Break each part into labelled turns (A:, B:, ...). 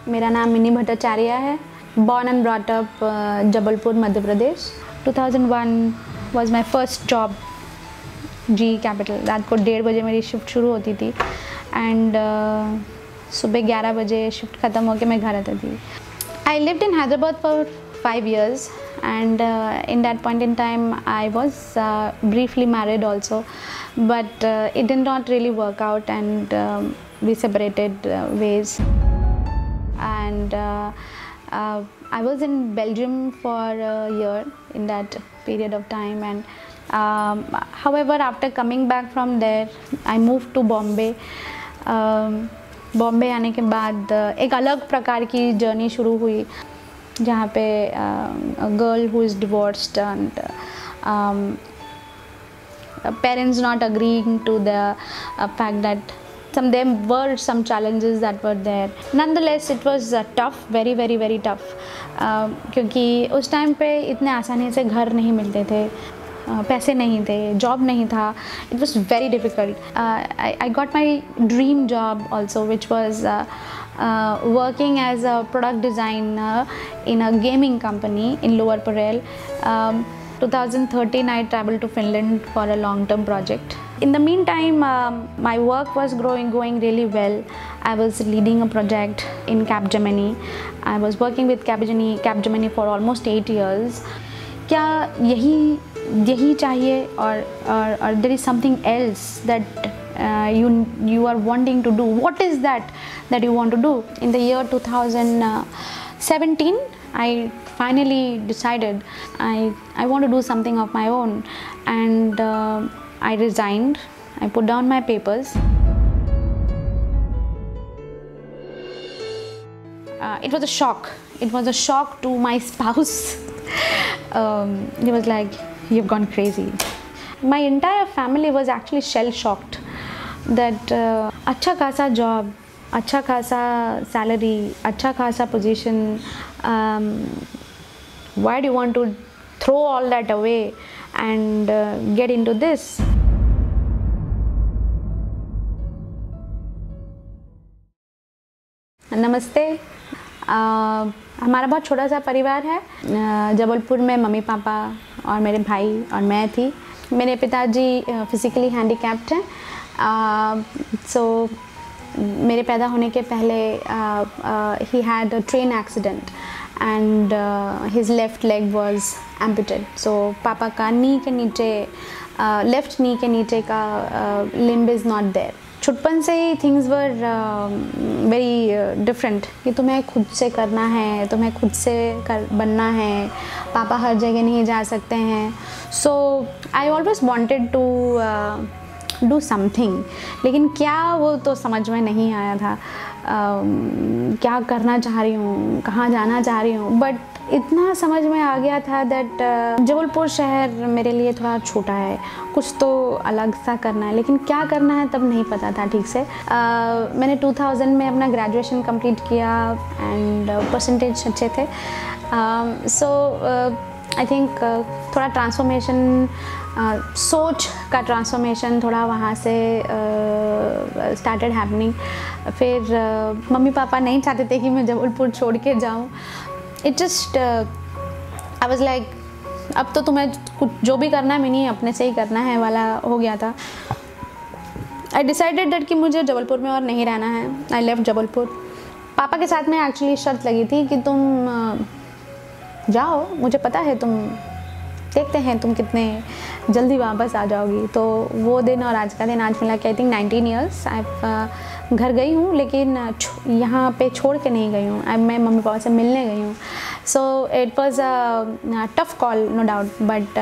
A: मेरा नाम मिनी भट्टाचार्य है। Born and brought up Jabalpur Madhya Pradesh. 2001 was my first job GE Capital. रात को 1:30 बजे मेरी शिफ्ट शुरू होती थी एंड सुबह 11 बजे शिफ्ट ख़त्म होकर मैं घर आती थी। I lived in Hyderabad for 5 years and in that point in time I was briefly married also, but it did not really work out and we separated ways. And I was in Belgium for a year in that period of time, and however after coming back from there I moved to Bombay. Bombay आने के बाद एक अलग प्रकार की journey शुरू हुई जहाँ पे girl who is divorced and parents not agreeing to the fact that there were some challenges that were there. Nonetheless it was tough, very tough, क्योंकि उस टाइम पे इतने आसानी से घर नहीं मिलते थे, पैसे नहीं थे, जॉब नहीं था. It was very difficult. I got my dream job also, which was working as a product designer in a gaming company in Lower Parel. 2013 I traveled to Finland for a long-term project. In the meantime, my work was going really well. I was leading a project in Capgemini. I was working with Capgemini for almost 8 years. क्या यही चाहिए or there is something else that you are wanting to do? What is that you want to do? In the year 2017 I finally decided I want to do something of my own, and I resigned. I put down my papers. It was a shock. It was a shock to my spouse. He was like, "You've gone crazy." My entire family was actually shell shocked that अच्छा खासा job, अच्छा खासा salary, अच्छा खासा position, why do you want to throw all that away and get into this? नमस्ते। हमारा बहुत छोटा सा परिवार है। जबलपुर में मम्मी पापा और मेरे भाई और मैं थी। मेरे पिताजी फिज़िकली हैंडीकैप्ड हैं, सो मेरे पैदा होने के पहले ही had a train accident and his left leg was amputed. So पापा का नी के नीचे, लेफ्ट नी के नीचे का लिम्ब इज़ नॉट देयर। छुटपन से ही थिंग्स वर वेरी डिफरेंट कि तुम्हें खुद से करना है, तुम्हें खुद से बनना है, पापा हर जगह नहीं जा सकते हैं। So I always wanted to do something, लेकिन क्या वो तो समझ में नहीं आया था। क्या करना चाह रही हूँ, कहाँ जाना चाह रही हूँ, बट इतना समझ में आ गया था दैट जबलपुर शहर मेरे लिए थोड़ा छोटा है, कुछ तो अलग सा करना है, लेकिन क्या करना है तब नहीं पता था ठीक से। मैंने 2000 में अपना ग्रेजुएशन कंप्लीट किया एंड परसेंटेज अच्छे थे। सो आई थिंक थोड़ा ट्रांसफॉर्मेशन, सोच का ट्रांसफॉर्मेशन थोड़ा वहाँ से स्टार्टेड हैपनिंग। फिर मम्मी पापा नहीं चाहते थे कि मैं जबलपुर छोड़ के जाऊँ। It just I was like, अब तो तुम्हें कुछ जो भी करना है मिनी अपने से ही करना है वाला हो गया था। आई डिसाइडेड दैट कि मुझे जबलपुर में और नहीं रहना है। I left Jabalpur. पापा के साथ में एक्चुअली शर्त लगी थी कि तुम जाओ, मुझे पता है तुम, देखते हैं तुम कितने जल्दी वापस आ जाओगी। तो वो दिन और आज का दिन, आज मिला के आई थिंक 19 ईयर्स। घर गई हूँ लेकिन यहाँ पे छोड़ के नहीं गई हूँ। मैं मम्मी पापा से मिलने गई हूँ। So it was a tough call, no doubt, but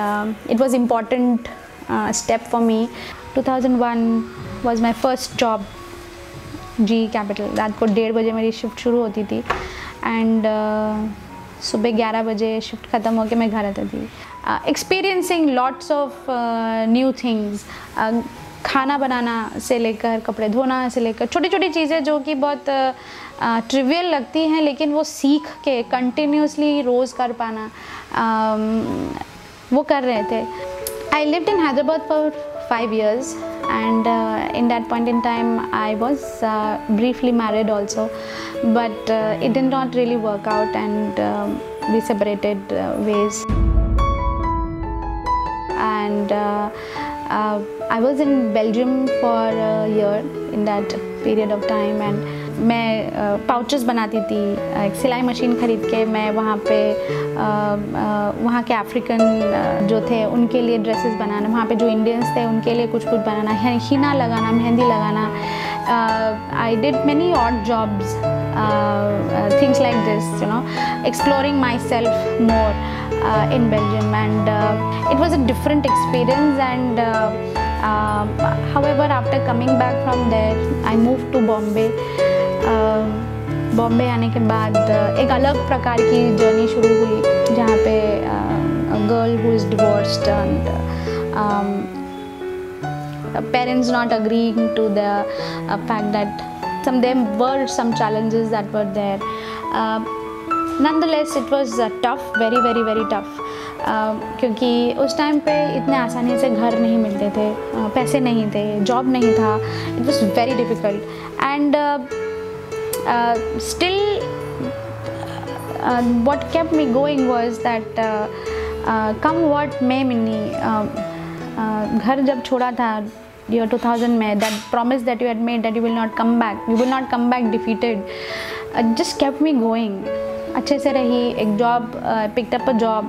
A: it was important step for me. 2001 was my first job GE Capital. रात को 1:30 बजे मेरी शिफ्ट शुरू होती थी एंड सुबह 11 बजे शिफ्ट ख़त्म होकर मैं घर आती थी। Experiencing lots of new things, खाना बनाना से लेकर कपड़े धोना से लेकर छोटी छोटी चीज़ें जो कि बहुत ट्रिवियल लगती हैं, लेकिन वो सीख के कंटिन्यूसली रोज़ कर पाना, वो कर रहे थे। I lived in Hyderabad for 5 years and in that point in time I was briefly married also, but it did not really work out, and we separated ways. And I was in Belgium for a year in that period of time, and मैं pouches बनाती थी, एक सिलाई machine ख़रीद के मैं वहाँ पे वहाँ के अफ्रीकन जो थे उनके लिए ड्रेसेस बनाना, वहाँ पे जो इंडियंस थे उनके लिए कुछ बनाना, हिना लगाना, मेहंदी लगाना. I did many odd jobs, things like this, you know, exploring myself more in Belgium, and it was a different experience. And however, after coming back from there, I moved to Bombay. Bombay आने के बाद एक अलग प्रकार की journey शुरू हुई, जहाँ पे a girl who is divorced and parents not agreeing to the fact that there were some challenges that were there. Nonetheless, it was tough, very very very tough, क्योंकि उस टाइम पे इतने आसानी से घर नहीं मिलते थे, पैसे नहीं थे, जॉब नहीं था. It was very difficult, and still what kept me going was that come what may Minni, घर जब छोड़ा था year 2000 में, that promise that you had made that you will not come back defeated, just kept me going. अच्छे से रही, एक job, picked up a job.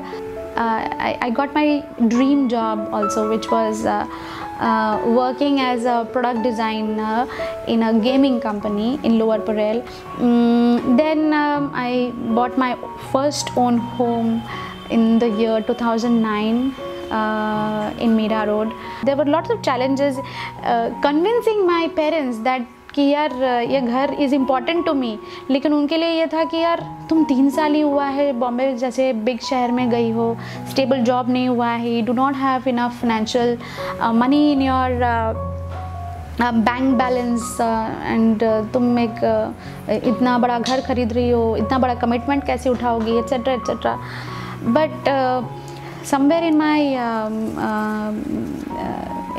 A: I got my dream job also, which was working as a product designer in a gaming company in Lower Parel. Then I bought my first own home in the year 2009 in Mira Road. There were lots of challenges convincing my parents that कि यार ये घर is important to me, लेकिन उनके लिए ये था कि यार तुम 3 साल ही हुआ है बॉम्बे जैसे बिग शहर में गई हो, स्टेबल जॉब नहीं हुआ है, you do not have enough financial money in your bank balance, and तुम एक इतना बड़ा घर खरीद रही हो, इतना बड़ा कमिटमेंट कैसे उठाओगी, etcetera etcetera. But somewhere in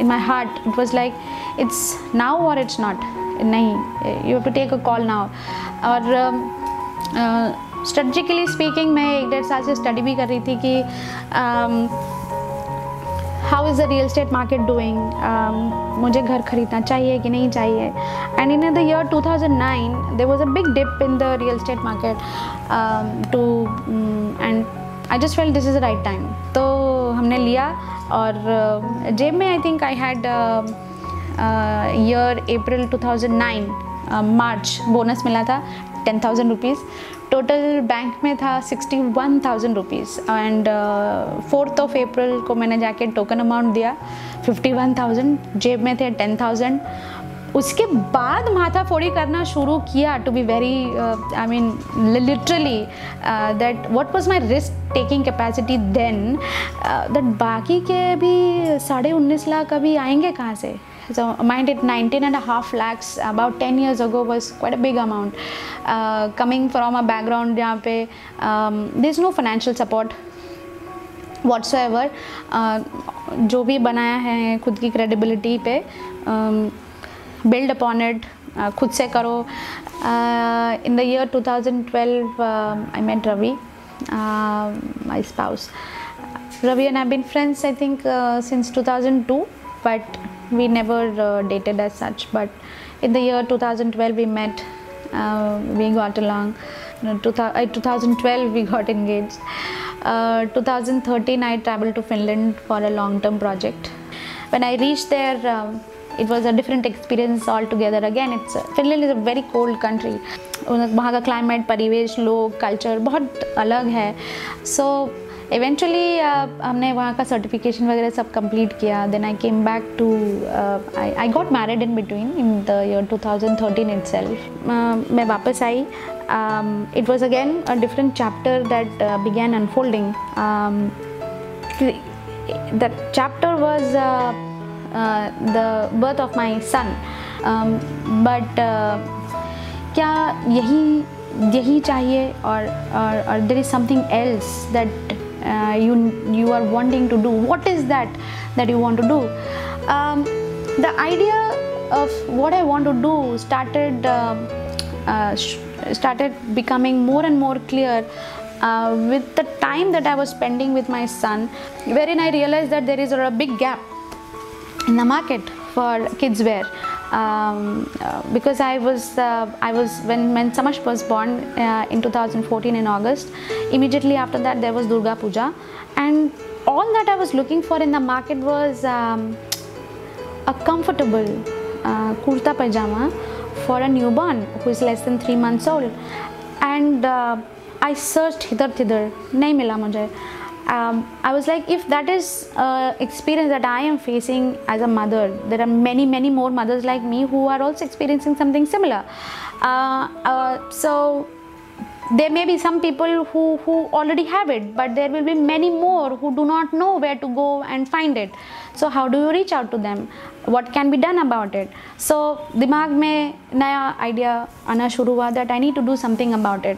A: my heart it was like it's now or it's not. नहीं, you have to take a call now. और strategically speaking मैं 1.5 साल से स्टडी भी कर रही थी कि how is the real estate market doing, मुझे घर खरीदना चाहिए कि नहीं चाहिए. And in the year 2009 there was a big dip in the real estate market, and I just felt this is the right time. तो हमने लिया, और जेब में I think I had year April 2009 March bonus मिला था 10,000 rupees. Total bank में था 61,000 rupees, and 4th of April को मैंने जाके टोकन अमाउंट दिया 51,000, जेब में थे 10,000. उसके बाद माथा फोड़ी करना शुरू किया, to be very I mean literally that what was my risk taking capacity then, that बाकी के भी 19.5 लाख अभी आएंगे कहाँ से. So mind it, 19.5 lakhs about 10 years ago was quite a big amount. Coming from a background जहाँ पे there's no financial support whatsoever. जो भी बनाया है खुद की credibility पे, build upon it, खुद से करो. In the year 2012 I met Ravi, my spouse. Ravi and I have been friends I think since 2002, but we never dated as such. But in the year 2012 we met, we got along. 2012 we got engaged. 2013 I traveled to Finland for a long-term project. When I reached there, it was a different experience altogether. Again, Finland is a very cold country. वहाँ का climate, परिवेश, लोग, culture बहुत अलग है. So eventually हमने वहाँ का certification वगैरह सब complete किया. Then I came back to I got married in between in the year 2013 itself. मैं वापस आई. It was again a different chapter that began unfolding. That chapter was the birth of my son. But क्या यही चाहिए, or there is something else that you are wanting to do? What is that you want to do? the idea of what I want to do started becoming more and more clear with the time that I was spending with my son, wherein I realized that there is a big gap in the market for kids wear. Because I was when Samash was born in 2014 in August, immediately after that there was Durga Puja, and all that I was looking for in the market was a comfortable kurta pajama for a newborn who is less than 3 months old. And I searched hither thither, nahi mila mujhe. I was like, if that is experience that I am facing as a mother, there are many more mothers like me who are also experiencing something similar. So there may be some people who already have it, but there will be many more who do not know where to go and find it. So how do you reach out to them? What can be done about it? So दिमाग में नया idea आना शुरू हुआ that I need to do something about it.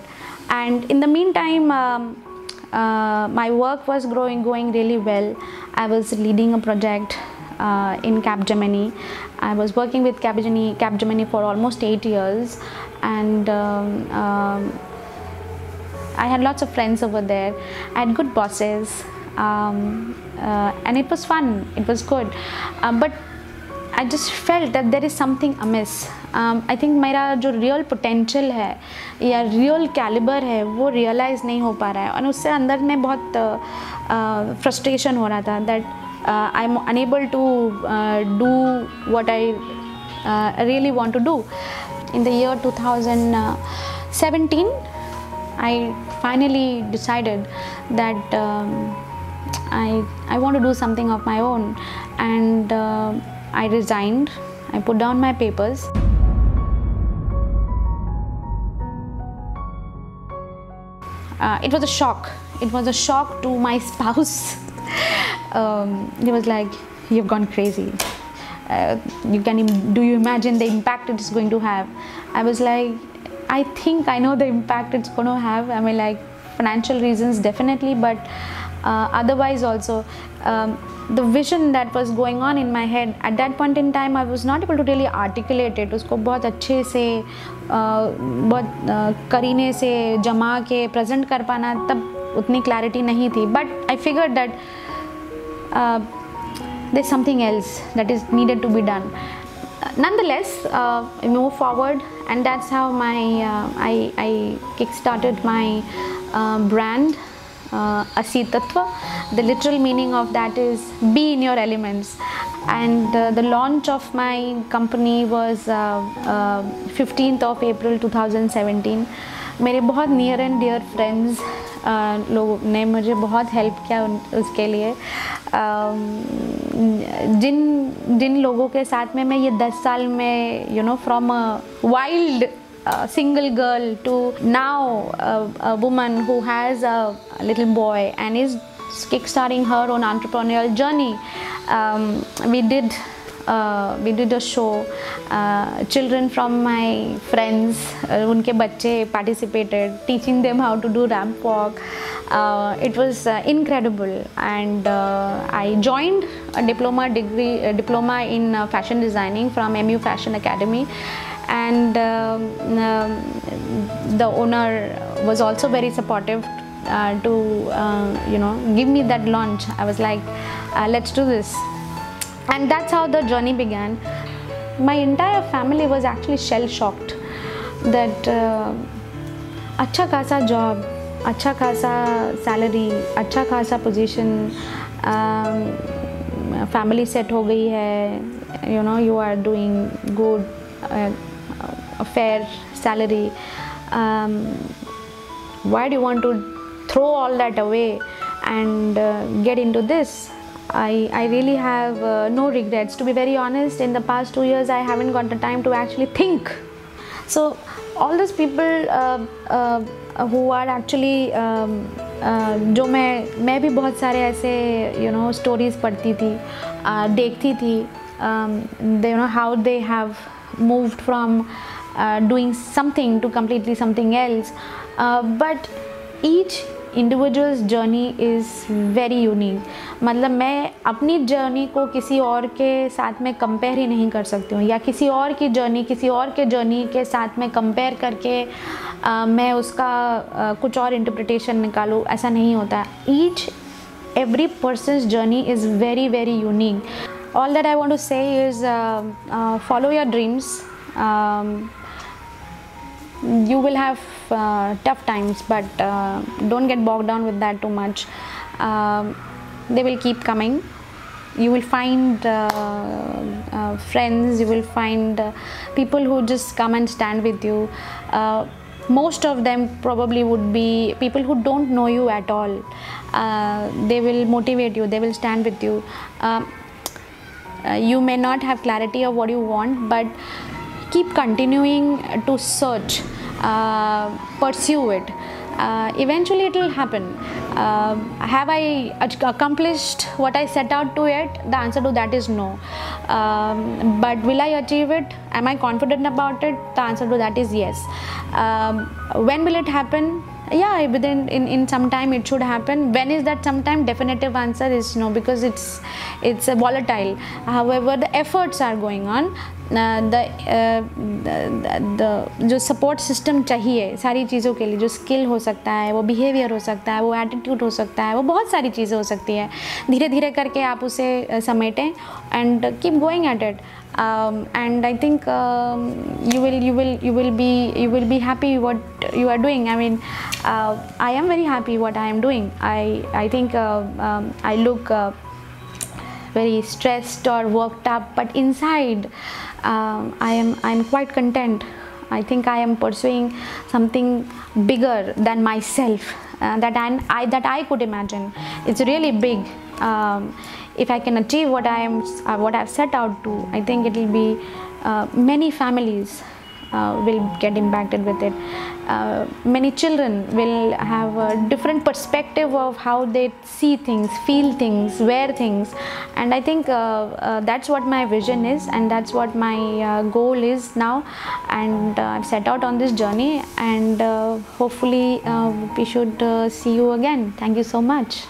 A: And in the meantime, my work was going really well. I was leading a project in Capgemini. I was working with Capgemini for almost 8 years, and I had lots of friends over there. I had good bosses, and it was fun. It was good, but I just felt that there is something amiss. I think मेरा जो real potential है या real caliber है वो realize नहीं हो पा रहा है, और उससे अंदर में बहुत frustration हो रहा था that I'm unable to do what I really want to do. In the year 2017, I finally decided that I want to do something of my own, and I resigned. I put down my papers. It was a shock. It was a shock to my spouse. He was like, "You've gone crazy. Do you imagine the impact it is going to have?" I was like, I think I know the impact it's going to have. I mean, like, financial reasons definitely, but otherwise also, the vision that was going on in my head at that point in time, I was not able to really articulate it. उसको बहुत अच्छे से बहुत करीने से जमा के present कर पाना तब उतनी clarity नहीं थी. But I figured that there's something else that is needed to be done. Nonetheless, I moved forward, and that's how I kick-started my brand, Asi Tattva. The literal meaning of that is be in your elements. And the launch of my company was 15th of April 2017. मेरे बहुत near and dear friends लोगों ने मुझे बहुत help किया उसके लिए. जिन लोगों के साथ में मैं ये 10 साल में from a wild single girl to now a woman who has a little boy and is kickstarting her own entrepreneurial journey. We did a show. Children from my friends, उनके बच्चे participated, teaching them how to do ramp walk. It was incredible, and I joined a diploma in fashion designing from MU Fashion Academy, and the owner was also very supportive to give me that launch. I was like, let's do this. And that's how the journey began. My entire family was actually shell-shocked that अच्छा खासा job, अच्छा खासा salary, अच्छा खासा position, family set हो गई है, you are doing good, a fair salary. Why do you want to throw all that away and get into this? I really have no regrets. To be very honest, in the past 2 years, I haven't got the time to actually think. So all those people who are actually जो मैं भी बहुत सारे ऐसे stories पढ़ती थी, देखती थी, how they have moved from doing something to completely something else, but each individuals journey is very unique. मतलब मैं अपनी जर्नी को किसी और के साथ में कंपेयर ही नहीं कर सकती हूँ, या किसी और की जर्नी किसी और के जर्नी के साथ में कंपेयर करके मैं उसका कुछ और इंटरप्रिटेशन निकालूँ, ऐसा नहीं होता. Each every person's journey is very very unique. All that I want to say is follow your dreams. You will have tough times, but don't get bogged down with that too much. They will keep coming. You will find friends, you will find people who just come and stand with you. Most of them probably would be people who don't know you at all. They will motivate you, they will stand with you. You may not have clarity of what you want, but keep continuing to search, pursue it. Eventually it will happen. Have I accomplished what I set out to yet? The answer to that is no. But will I achieve it? Am I confident about it? The answer to that is yes. When will it happen? Yeah, within in some time it should happen. When is that sometime? Definitive answer is no, because it's volatile. However, the efforts are going on. जो support system चाहिए सारी चीज़ों के लिए, जो skill हो सकता है, वो बिहेवियर हो सकता है, वो एटीट्यूड हो सकता है, वो बहुत सारी चीज़ें हो सकती है. धीरे धीरे करके आप उसे समेटें and keep going at it. And I think you will be happy what you are doing. I mean, I am very happy what I am doing. I think I look very stressed or worked up, but inside I'm quite content. I think I am pursuing something bigger than myself, that I could imagine. It's really big. If I can achieve what I've set out to, I think it will be many families will get impacted with it. Many children will have a different perspective of how they see things, feel things, wear things, and I think that's what my vision is, and that's what my goal is now. And I've set out on this journey, and hopefully we should see you again. Thank you so much.